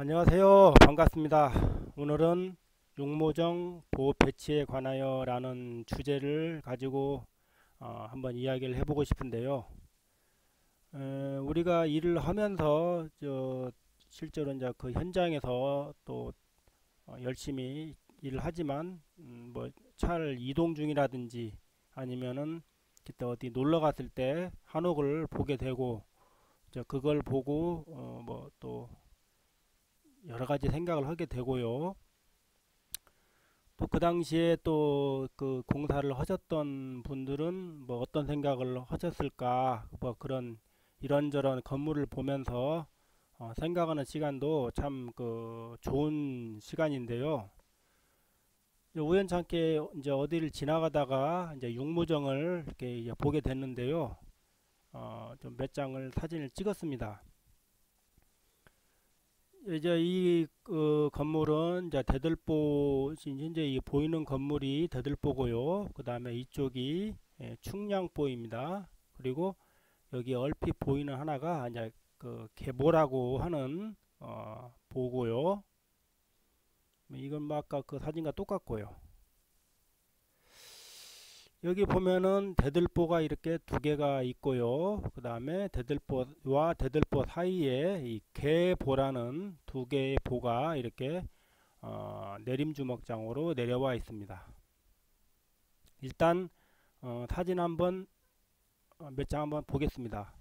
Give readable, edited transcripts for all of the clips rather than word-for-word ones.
안녕하세요. 반갑습니다. 오늘은 용모정 보호 배치에 관하여 라는 주제를 가지고 한번 이야기를 해보고 싶은데요. 우리가 일을 하면서 실제로 이제 그 현장에서 또 열심히 일을 하지만 뭐 차를 이동 중이라든지 아니면은 그때 어디 놀러 갔을 때 한옥을 보게 되고 그걸 보고 뭐 또 여러 가지 생각을 하게 되고요. 또 그 당시에 또 그 공사를 하셨던 분들은 뭐 어떤 생각을 하셨을까, 뭐 그런 이런저런 건물을 보면서 생각하는 시간도 참 그 좋은 시간인데요. 우연찮게 이제 어디를 지나가다가 이제 육무정을 이렇게 이제 보게 됐는데요. 좀 몇 장을 사진을 찍었습니다. 이제 이 건물은 이제 대들보, 현재 이 보이는 건물이 대들보고요. 그 다음에 이쪽이 충량보입니다. 그리고 여기 얼핏 보이는 하나가 이제 그 계보라고 하는 보고요. 이건 뭐 아까 그 사진과 똑같고요. 여기 보면은 대들보가 이렇게 두 개가 있고요. 그 다음에 대들보와 대들보 사이에 이 계보라는 두 개의 보가 이렇게 내림주먹장으로 내려와 있습니다. 일단 사진 한번 몇 장 한번 보겠습니다.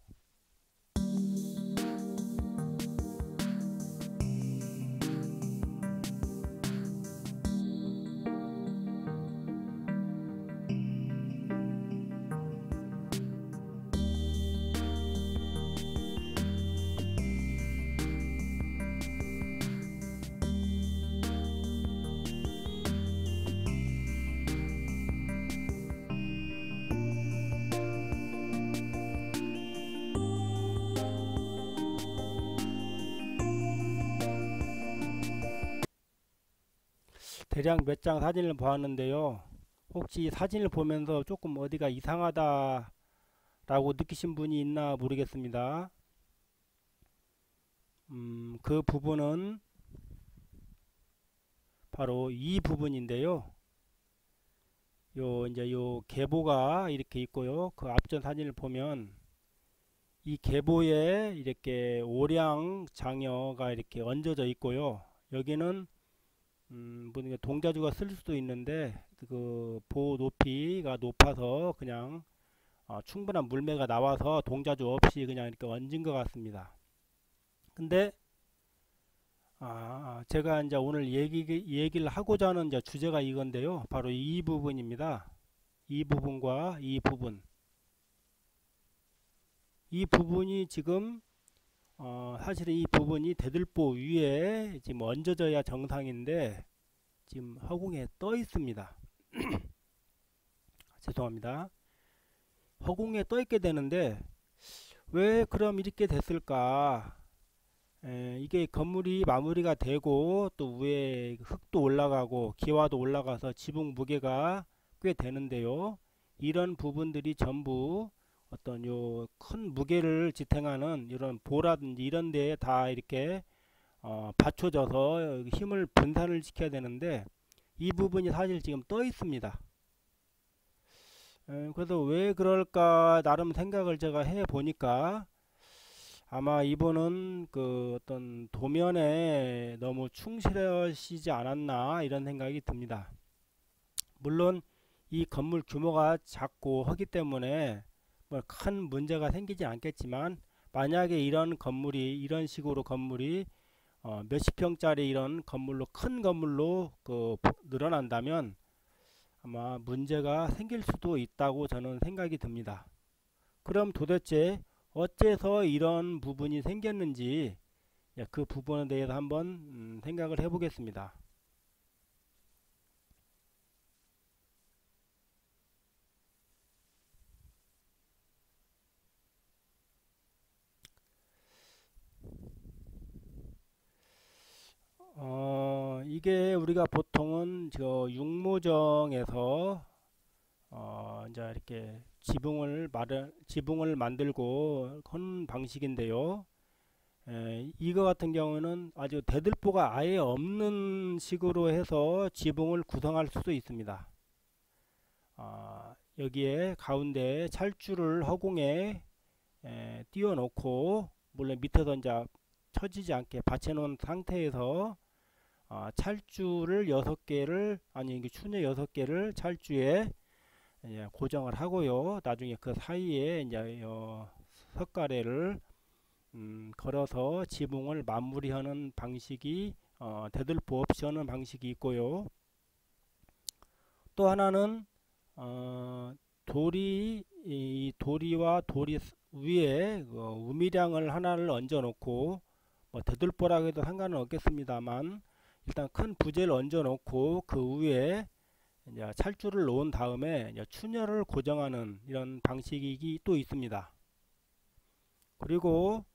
대략 몇 장 사진을 보았는데요. 혹시 사진을 보면서 조금 어디가 이상하다라고 느끼신 분이 있나 모르겠습니다. 그 부분은 바로 이 부분인데요. 이제 요 계보가 이렇게 있고요. 그 앞전 사진을 보면 이 계보에 이렇게 오량 장여가 이렇게 얹어져 있고요. 여기는 뭐 동자주가 쓸 수도 있는데 그 보 높이가 높아서 그냥 충분한 물매가 나와서 동자주 없이 그냥 이렇게 얹은 것 같습니다. 근데 제가 이제 오늘 얘기를 하고자 하는 이제 주제가 이건데요. 바로 이 부분입니다. 이 부분과 이 부분. 이 부분이 지금 사실은 이 부분이 대들보 위에 지금 얹어져야 정상인데 지금 허공에 떠 있습니다. 죄송합니다. 허공에 떠 있게 되는데 왜 그럼 이렇게 됐을까? 이게 건물이 마무리가 되고 또 위에 흙도 올라가고 기와도 올라가서 지붕 무게가 꽤 되는데요. 이런 부분들이 전부 어떤 요 큰 무게를 지탱하는 이런 보라든지 이런 데에 다 이렇게 받쳐져서 힘을 분산을 시켜야 되는데 이 부분이 사실 지금 떠 있습니다. 그래서 왜 그럴까 나름 생각을 제가 해 보니까 아마 이분은 그 어떤 도면에 너무 충실하시지 않았나 이런 생각이 듭니다. 물론 이 건물 규모가 작고 하기 때문에 뭐 큰 문제가 생기지 않겠지만 만약에 이런 건물이 이런 식으로 건물이 몇십 평짜리 이런 건물로 큰 건물로 늘어난다면 아마 문제가 생길 수도 있다고 저는 생각이 듭니다. 그럼 도대체 어째서 이런 부분이 생겼는지 그 부분에 대해서 한번 생각을 해보겠습니다. 이게 우리가 보통은 저 육모정에서 이제 이렇게 지붕을 만들고 하는 방식인데요. 이거 같은 경우는 아주 대들보가 아예 없는 식으로 해서 지붕을 구성할 수도 있습니다. 여기에 가운데 찰주를 허공에 띄워 놓고, 물론 밑에서 이제 처지지 않게 받쳐 놓은 상태에서 찰주를 6개를, 아니 이게 추녀 6개를 찰주에 고정을 하고요. 나중에 그 사이에 이제 석가래를 걸어서 지붕을 마무리하는 방식이 대들보 없이 하는 방식이 있고요. 또 하나는 이 도리와 도리 위에 우미량을 하나를 얹어 놓고, 뭐 대들보라고 해도 상관은 없겠습니다만, 일단 큰 부재를 얹어 놓고 그 위에 이제 찰주를 놓은 다음에 이제 추녀를 고정하는 이런 방식이 또 있습니다. 그리고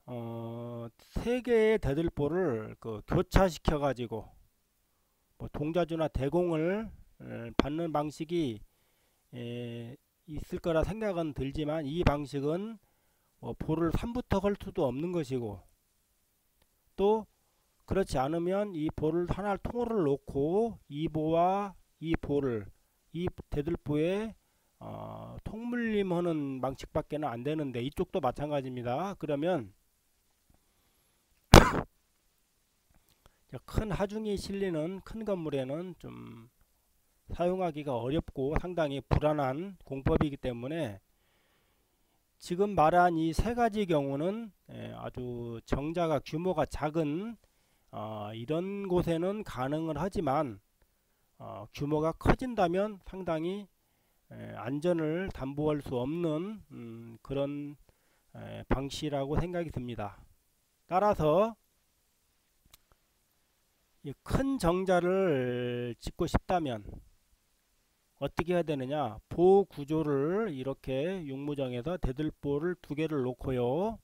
3개의 대들보를 교차시켜 가지고 뭐 동자주나 대공을 받는 방식이 있을 거라 생각은 들지만, 이 방식은 볼을 3부터 걸 수도 없는 것이고, 또 그렇지 않으면 이 볼을 하나 통으로 놓고 이 보와 이 볼을 이 대들보에 통물림하는 방식밖에는 안 되는데, 이쪽도 마찬가지입니다. 그러면 큰 하중이 실리는 큰 건물에는 좀 사용하기가 어렵고 상당히 불안한 공법이기 때문에, 지금 말한 이 3가지 경우는 아주 정자가 규모가 작은 이런 곳에는 가능을 하지만, 규모가 커진다면 상당히 안전을 담보할 수 없는 그런 방식이라고 생각이 듭니다. 따라서 이 큰 정자를 짓고 싶다면 어떻게 해야 되느냐, 보 구조를 이렇게 육무정에서 대들보를 2개를 놓고요,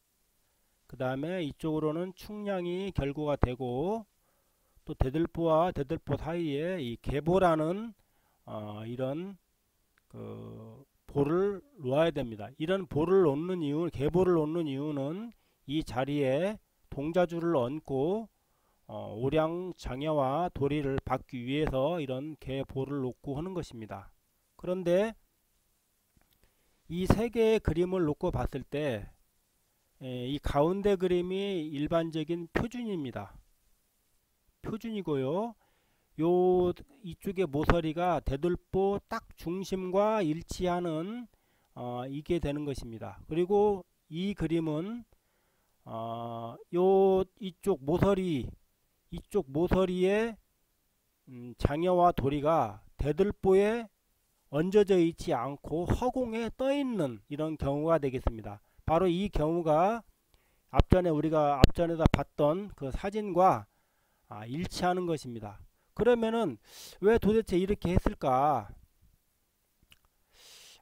그 다음에 이쪽으로는 충량이 결구가 되고, 또 대들보와 대들보 사이에 이 계보라는 이런 볼을 놓아야 됩니다. 이런 볼을 놓는 이유, 계보를 놓는 이유는 이 자리에 동자주를 얹고 오량 장여와 도리를 받기 위해서 이런 계보를 놓고 하는 것입니다. 그런데 이 3개의 그림을 놓고 봤을 때 이 가운데 그림이 일반적인 표준입니다. 표준이고요. 이쪽의 모서리가 대들보 딱 중심과 일치하는 이게 되는 것입니다. 그리고 이 그림은 이쪽 모서리의 장여와 도리가 대들보에 얹어져 있지 않고 허공에 떠 있는 이런 경우가 되겠습니다. 바로 이 경우가 우리가 앞전에다 봤던 그 사진과 일치하는 것입니다. 그러면은 왜 도대체 이렇게 했을까?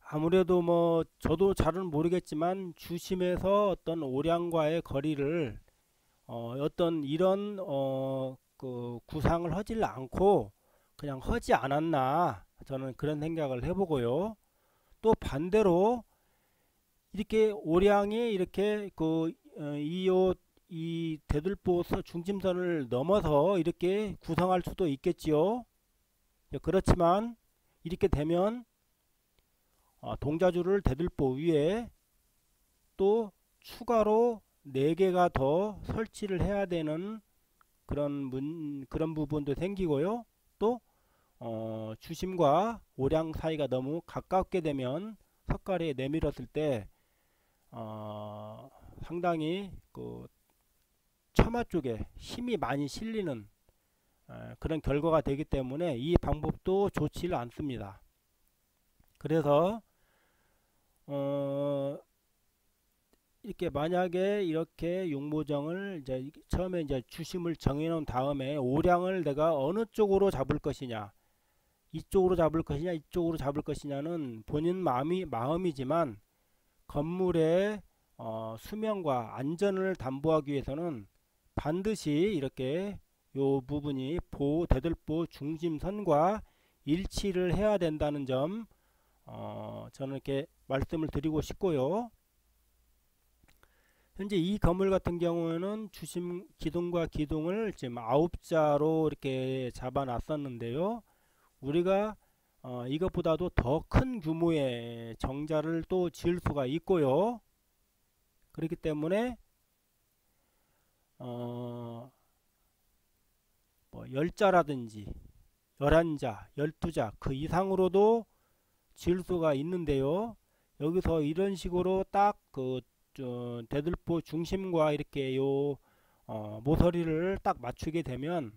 아무래도 뭐 저도 잘은 모르겠지만, 주심에서 어떤 오량과의 거리를 어떤 이런 그 구상을 하질 않고 그냥 하지 않았나, 저는 그런 생각을 해보고요. 또 반대로 이렇게 오량이 이렇게 이 대들보 중심선을 넘어서 이렇게 구성할 수도 있겠지요. 그렇지만 이렇게 되면 동자주를 대들보 위에 또 추가로 4개가 더 설치를 해야 되는 그런 부분도 생기고요. 또 주심과 오량 사이가 너무 가깝게 되면 석가래에 내밀었을 때 상당히 처마 쪽에 힘이 많이 실리는 그런 결과가 되기 때문에 이 방법도 좋지를 않습니다. 그래서 이렇게 만약에 이렇게 육모정을 이제 처음에 이제 주심을 정해 놓은 다음에 오량을 내가 어느 쪽으로 잡을 것이냐, 이쪽으로 잡을 것이냐 이쪽으로 잡을 것이냐는 본인 마음이지만, 건물의 수명과 안전을 담보하기 위해서는 반드시 이렇게 요 부분이 대들보 중심선과 일치를 해야 된다는 점 저는 이렇게 말씀을 드리고 싶고요. 현재 이 건물 같은 경우에는 주심 기둥과 기둥을 지금 9자로 이렇게 잡아 놨었는데요. 우리가 이것보다도 더 큰 규모의 정자를 또 지을 수가 있고요. 그렇기 때문에 어, 뭐 10자라든지 11자, 12자 그 이상으로도 지을 수가 있는데요. 여기서 이런 식으로 딱 그 대들보 중심과 이렇게 요 모서리를 딱 맞추게 되면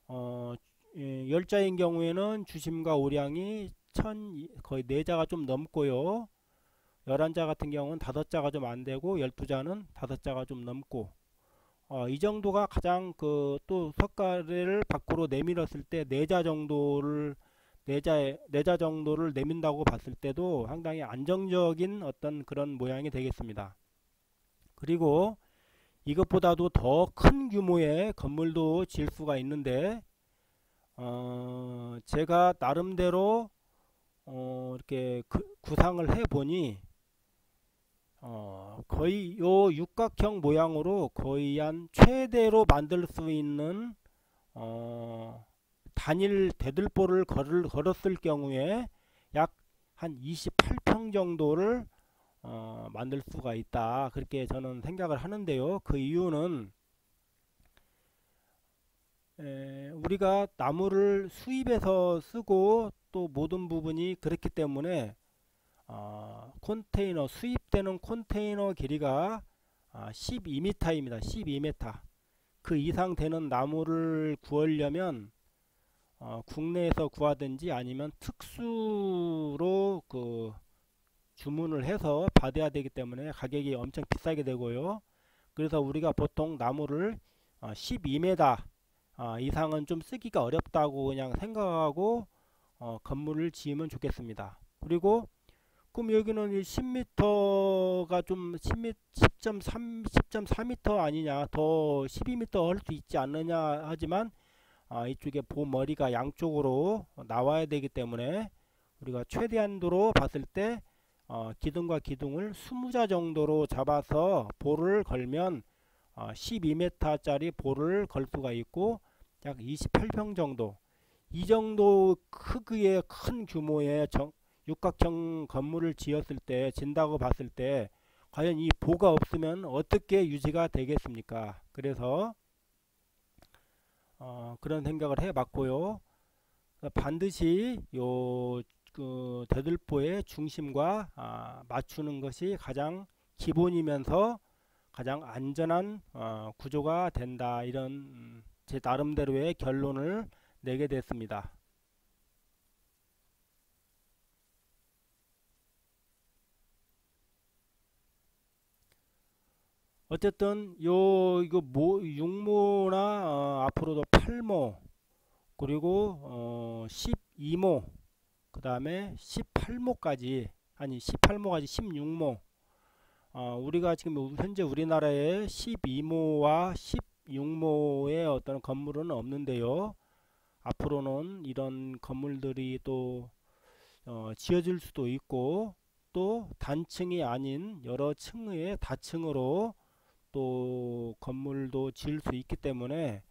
어, 10자인 경우에는 주심과 오량이 거의 4자가 좀 넘고요. 11자 같은 경우는 5자가 좀 안되고 12자는 5자가 좀 넘고 이 정도가 가장 그 또 석가래를 밖으로 내밀었을 때 4자 정도를 4자 정도를 내민다고 봤을 때도 상당히 안정적인 어떤 그런 모양이 되겠습니다. 그리고 이것보다도 더 큰 규모의 건물도 지을 수가 있는데 제가 나름대로 이렇게 구상을 해보니 거의 요 육각형 모양으로 거의 한 최대로 만들 수 있는 단일 대들보를 걸었을 경우에 약 한 28평 정도를 만들 수가 있다. 그렇게 저는 생각을 하는데요. 그 이유는 우리가 나무를 수입해서 쓰고 또 모든 부분이 그렇기 때문에 컨테이너 수입되는 컨테이너 길이가 12m입니다. 12m. 그 이상 되는 나무를 구하려면 국내에서 구하든지 아니면 특수로 그 주문을 해서 받아야 되기 때문에 가격이 엄청 비싸게 되고요. 그래서 우리가 보통 나무를 12m 이상은 좀 쓰기가 어렵다고 그냥 생각하고 건물을 지으면 좋겠습니다. 그리고 그럼 여기는 10m가 좀 10.3, 10.4m 아니냐, 더 12m 할 수 있지 않느냐 하지만 이쪽에 보머리가 양쪽으로 나와야 되기 때문에 우리가 최대한도로 봤을 때 기둥과 기둥을 20자 정도로 잡아서 볼을 걸면 12m 짜리 볼을 걸 수가 있고 약 28평 정도, 이 정도 크기의 큰 규모의 육각형 건물을 지었을 때 진다고 봤을 때 과연 이 보가 없으면 어떻게 유지가 되겠습니까? 그래서 그런 생각을 해봤고요. 반드시 요 그 대들보의 중심과 맞추는 것이 가장 기본이면서 가장 안전한 구조가 된다. 이런 제 나름대로의 결론을 내게 됐습니다. 어쨌든 이거 육모나 앞으로도 8모 그리고 12모 그 다음에 18모까지 아니 18모까지 16모 우리가 지금 현재 우리나라에 12모와 16모의 어떤 건물은 없는데요. 앞으로는 이런 건물들이 또 지어질 수도 있고 또 단층이 아닌 여러 층의 다층으로 또 건물도 지을 수 있기 때문에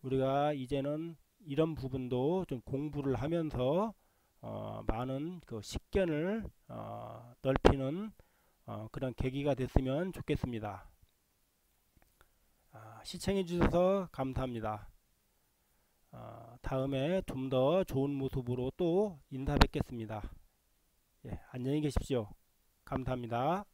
우리가 이제는 이런 부분도 좀 공부를 하면서 많은 그 식견을 넓히는 그런 계기가 됐으면 좋겠습니다. 시청해 주셔서 감사합니다. 다음에 좀 더 좋은 모습으로 또 인사 뵙겠습니다. 예, 안녕히 계십시오. 감사합니다.